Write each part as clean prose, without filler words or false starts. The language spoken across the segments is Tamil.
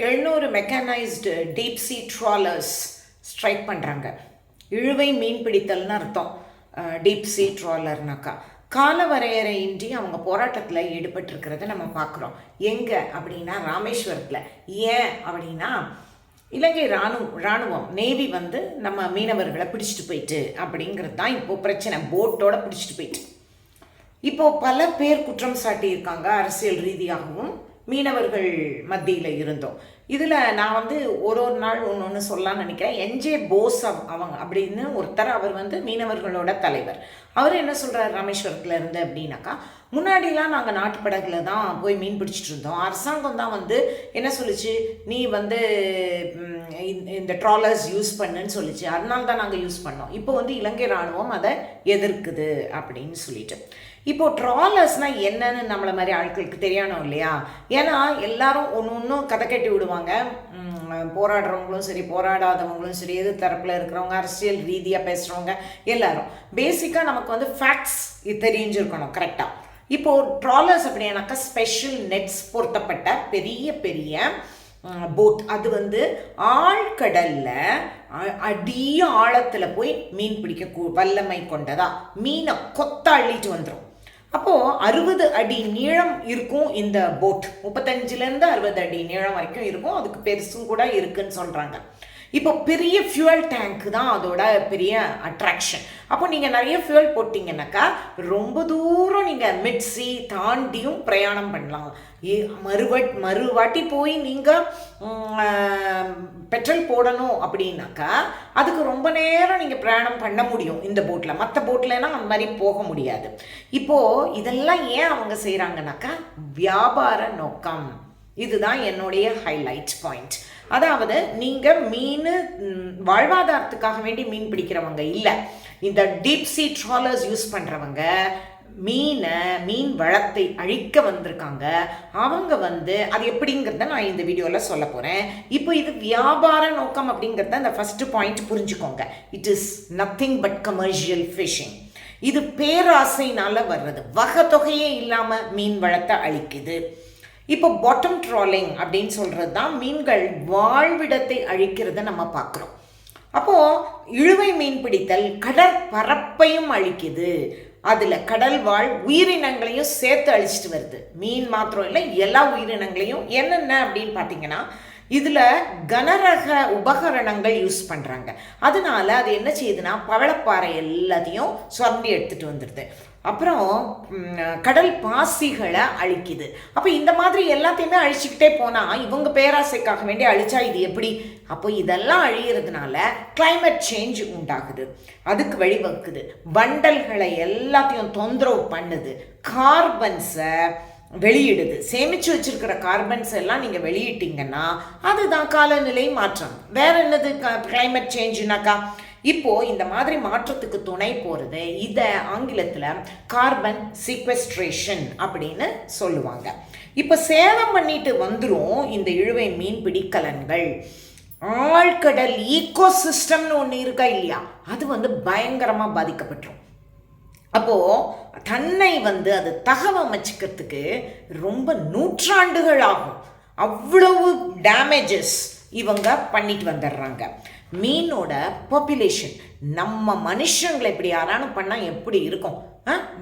700 மெக்கானைஸ்டு டீப் சீ ட்ராலர்ஸ் ஸ்ட்ரைக் பண்ணுறாங்க. இழுவை மீன் பிடித்தல்னு அர்த்தம். டீப் சீ ட்ராலர்னாக்கா கால வரையறையின்றி அவங்க போராட்டத்தில் ஈடுபட்டிருக்கிறத நம்ம பார்க்குறோம். எங்கே அப்படின்னா ராமேஸ்வரத்தில். ஏன் அப்படின்னா இலங்கை இராணுவம் நேவி வந்து நம்ம மீனவர்களை பிடிச்சிட்டு போயிட்டு அப்படிங்கிறது தான் இப்போது பிரச்சனை. போட்டோட பிடிச்சிட்டு போயிட்டு இப்போது பல பேர் குற்றம் சாட்டியிருக்காங்க. அரசியல் ரீதியாகவும் மீனவர்கள் மத்தியில் இருந்தோம். இதில் நான் வந்து ஒரு நாள் ஒன்று சொல்லலாம்னு நினைக்கிறேன். என்ஜே போஸ் அவங்க அப்படின்னு ஒருத்தர், அவர் வந்து மீனவர்களோட தலைவர். அவர் என்ன சொல்கிறார் ராமேஸ்வரத்தில் இருந்து அப்படின்னாக்கா, முன்னாடிலாம் நாங்கள் நாட்டுப்படகுல தான் போய் மீன் பிடிச்சிட்டு இருந்தோம். அரசாங்கம் தான் வந்து என்ன சொல்லிச்சு, நீ வந்து இந்த ட்ராலர்ஸ் யூஸ் பண்ணுன்னு சொல்லிச்சு, அதனால தான் நாங்கள் யூஸ் பண்ணோம். இப்போ வந்து இலங்கை இராணுவம் அதை எதிர்க்குது அப்படின்னு சொல்லிட்டு. இப்போது ட்ராலர்ஸ்னால் என்னன்னு நம்மளை மாதிரி ஆட்களுக்கு தெரியணும் இல்லையா? ஏன்னா எல்லாரும் ஒன்றும் கதை கட்டி விடுவாங்க. போராடுறவங்களும் சரி, போராடாதவங்களும் சரி, எது தரப்பில் இருக்கிறவங்க, அரசியல் ரீதியாக பேசுகிறவங்க எல்லாரும் பேசிக்காக நமக்கு வந்து ஃபேக்ட்ஸ் தெரிஞ்சிருக்கணும் கரெக்டாக. இப்போது ட்ராலர்ஸ் அப்படின்னாக்கா ஸ்பெஷல் நெட்ஸ் பொருத்தப்பட்ட பெரிய பெரிய போட். அது வந்து ஆழ்கடலில் அடிய ஆழத்தில் போய் மீன் பிடிக்க வல்லமை கொண்டதா. மீனை கொத்த அள்ளிட்டு வந்துடும். அப்போது 60 அடி நீளம் இருக்கும் இந்த போட். 35லேருந்து 60 அடி நீளம் வரைக்கும் இருக்கும். அதுக்கு பெருசும் கூட இருக்குன்னு சொல்கிறாங்க. இப்போ பெரிய ஃபியூவல் டேங்க் தான் அதோட பெரிய அட்ராக்ஷன். அப்போ நீங்கள் நிறைய ஃபியூவல் போட்டிங்கன்னாக்கா ரொம்ப தூரம் நீங்கள் மிட்சி தாண்டியும் பிரயாணம் பண்ணலாம். மறுவாட்டி போய் நீங்கள் பெட்ரோல் போடணும் அப்படின்னாக்கா அதுக்கு ரொம்ப நேரம் நீங்கள் பிரயாணம் பண்ண முடியும் இந்த போட்டில். மற்ற போட்லனா அந்த மாதிரி போக முடியாது. இப்போது இதெல்லாம் ஏன் அவங்க செய்கிறாங்கனாக்கா வியாபார நோக்கம். இதுதான் என்னுடைய ஹைலைட் பாயிண்ட். அதாவது நீங்கள் மீன் வாழ்வாதாரத்துக்காக வேண்டி மீன் பிடிக்கிறவங்க இல்லை. இந்த டீப் சீ ட்ராலர்ஸ் யூஸ் பண்ணுறவங்க மீன் வளத்தை அழிக்க வந்திருக்காங்க. அவங்க வந்து அது எப்படிங்கிறத நான் இந்த வீடியோவில் சொல்ல போகிறேன். இப்போ இது வியாபார நோக்கம் அப்படிங்கிறத இந்த ஃபஸ்ட்டு பாயிண்ட் புரிஞ்சுக்கோங்க. It is nothing but commercial fishing. இது பேராசைனால் வர்றது. வகை தொகையே இல்லாமல் மீன் வளத்தை அழிக்குது. இப்போ பாட்டம் ட்ராலிங் அப்படின்னு சொல்கிறது தான் மீன்கள் வாழ்விடத்தை அழிக்கிறத நம்ம பார்க்குறோம். அப்போது இழுவை மீன் பிடித்தல் கடற்பரப்பையும் அழிக்குது. அதில் கடல் வாழ் உயிரினங்களையும் சேர்த்து அழிச்சிட்டு வருது. மீன் மாத்திரம் இல்லை, எல்லா உயிரினங்களையும். என்னென்ன அப்படின்னு பார்த்தீங்கன்னா இதில் கனரக உபகரணங்கள் யூஸ் பண்ணுறாங்க. அதனால அது என்ன செய்யுதுன்னா பவளப்பாறை எல்லாத்தையும் சுரண்டி எடுத்துகிட்டு வந்துடுது. அப்புறம் கடல் பாசிகளை அழிக்குது. அப்போ இந்த மாதிரி எல்லாத்தையுமே அழிச்சிக்கிட்டே போனால் இவங்க பேராசைக்காக வேண்டி அழிச்சா இது எப்படி? அப்போ இதெல்லாம் அழிகிறதுனால கிளைமேட் சேஞ்ச் உண்டாகுது. அதுக்கு வழிவகுக்குது. வண்டல்களை எல்லாத்தையும் தொந்தரவு பண்ணுது. கார்பன்ஸை வெளியிடுது. சேமித்து வச்சுருக்கிற கார்பன்ஸ் எல்லாம் நீங்கள் வெளியிட்டீங்கன்னா அதுதான் காலநிலை மாற்றம். வேற என்னது கிளைமேட் சேஞ்சுனாக்கா? இப்போது இந்த மாதிரி மாற்றத்துக்கு துணை போகிறது இதை ஆங்கிலத்தில் கார்பன் சீக்வெஸ்ட்ரேஷன் அப்படின்னு சொல்லுவாங்க. இப்போ சேதம் பண்ணிட்டு வந்துடும் இந்த இழுவை மீன்பிடி கலன்கள். ஆழ்கடல் ஈகோசிஸ்டம்னு ஒன்று இருக்கா இல்லையா, அது வந்து பயங்கரமாக பாதிக்கப்பட்டுரும். அப்போது தன்னை வந்து அது தகவமைச்சிக்கிறதுக்கு ரொம்ப நூற்றாண்டுகள் ஆகும். அவ்வளவு டேமேஜஸ் இவங்க பண்ணிட்டு வந்துடுறாங்க. மீனோட பாப்புலேஷன் நம்ம மனுஷங்களை இப்படி யாரானும் பண்ணால் எப்படி இருக்கும்?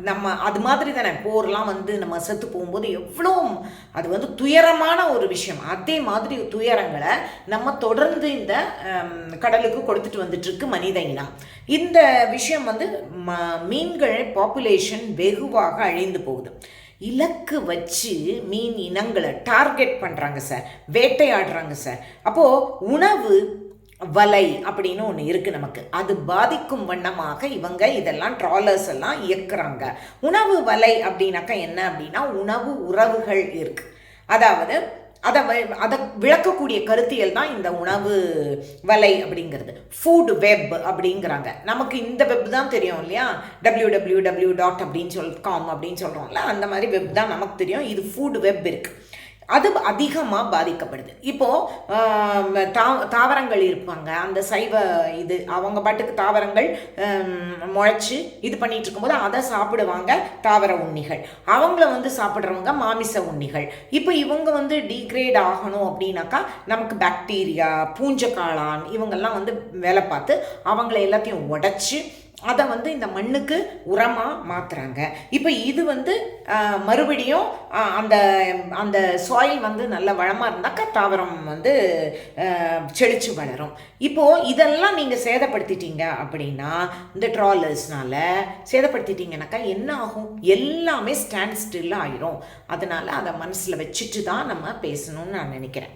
நம்ம அது மாதிரி தானே போர்லாம் வந்து நம்ம செத்து போகும்போது எவ்வளோ அது வந்து துயரமான ஒரு விஷயம். அதே மாதிரி துயரங்களை நம்ம தொடர்ந்து இந்த கடலுக்கு கொடுத்துட்டு வந்துட்டுருக்கு மனித இனம். இந்த விஷயம் வந்து மீன்கள் பாப்புலேஷன் வெகுவாக அழிந்து போகுது. இலக்கு வச்சு மீன் இனங்களை டார்கெட் பண்ணுறாங்க சார், வேட்டையாடுறாங்க சார். அப்போது உணவு வலை அப்படின்னு ஒன்று இருக்குது நமக்கு. அது பாதிக்கும் வண்ணமாக இவங்க இதெல்லாம் ட்ராலர்ஸ் எல்லாம் இயக்குறாங்க. உணவு வலை அப்படின்னாக்கா என்ன அப்படின்னா உணவு உறவுகள் இருக்குது. அதாவது அதை விளக்கக்கூடிய கருத்தியல் தான் இந்த உணவு வலை அப்படிங்கிறது. ஃபுட் வெப் அப்படிங்கிறாங்க. நமக்கு இந்த வெப் தான் தெரியும் இல்லையா, www. அப்படின்னு com அப்படின்னு சொல்கிறோம்ல, அந்த மாதிரி வெப் தான் நமக்கு தெரியும். இது ஃபுட் வெப் இருக்குது. அது அதிகமாக பாதிக்கப்படுது. இப்போது தாவரங்கள் இருப்பாங்க, அந்த சைவ இது அவங்க பாட்டுக்கு தாவரங்கள் முளைச்சி இது பண்ணிட்டு இருக்கும்போது அதை சாப்பிடுவாங்க தாவர உண்ணிகள். அவங்கள வந்து சாப்பிட்றவங்க மாமிச உண்ணிகள். இப்போ இவங்க வந்து டீக்ரேட் ஆகணும் அப்படின்னாக்கா நமக்கு பாக்டீரியா, பூஞ்சக்காளான் இவங்கெல்லாம் வந்து வேலை பார்த்து அவங்கள எல்லாத்தையும் உடச்சி அதை வந்து இந்த மண்ணுக்கு உரமாக மாற்றுறாங்க. இப்போ இது வந்து மறுபடியும் அந்த அந்த சாயில் வந்து நல்ல வளமாக இருந்தாக்கா தாவரம் வந்து செழிச்சு வளரும். இப்போது இதெல்லாம் நீங்கள் சேதப்படுத்திட்டீங்க அப்படின்னா, இந்த ட்ராலர்ஸ்னால சேதப்படுத்திட்டீங்கன்னாக்கா என்ன ஆகும்? எல்லாமே ஸ்டாண்ட் ஸ்டில் ஆயிரும். அதனால் அதை மனசில் வச்சுட்டு தான் நம்ம பேசணும்னு நான் நினைக்கிறேன்.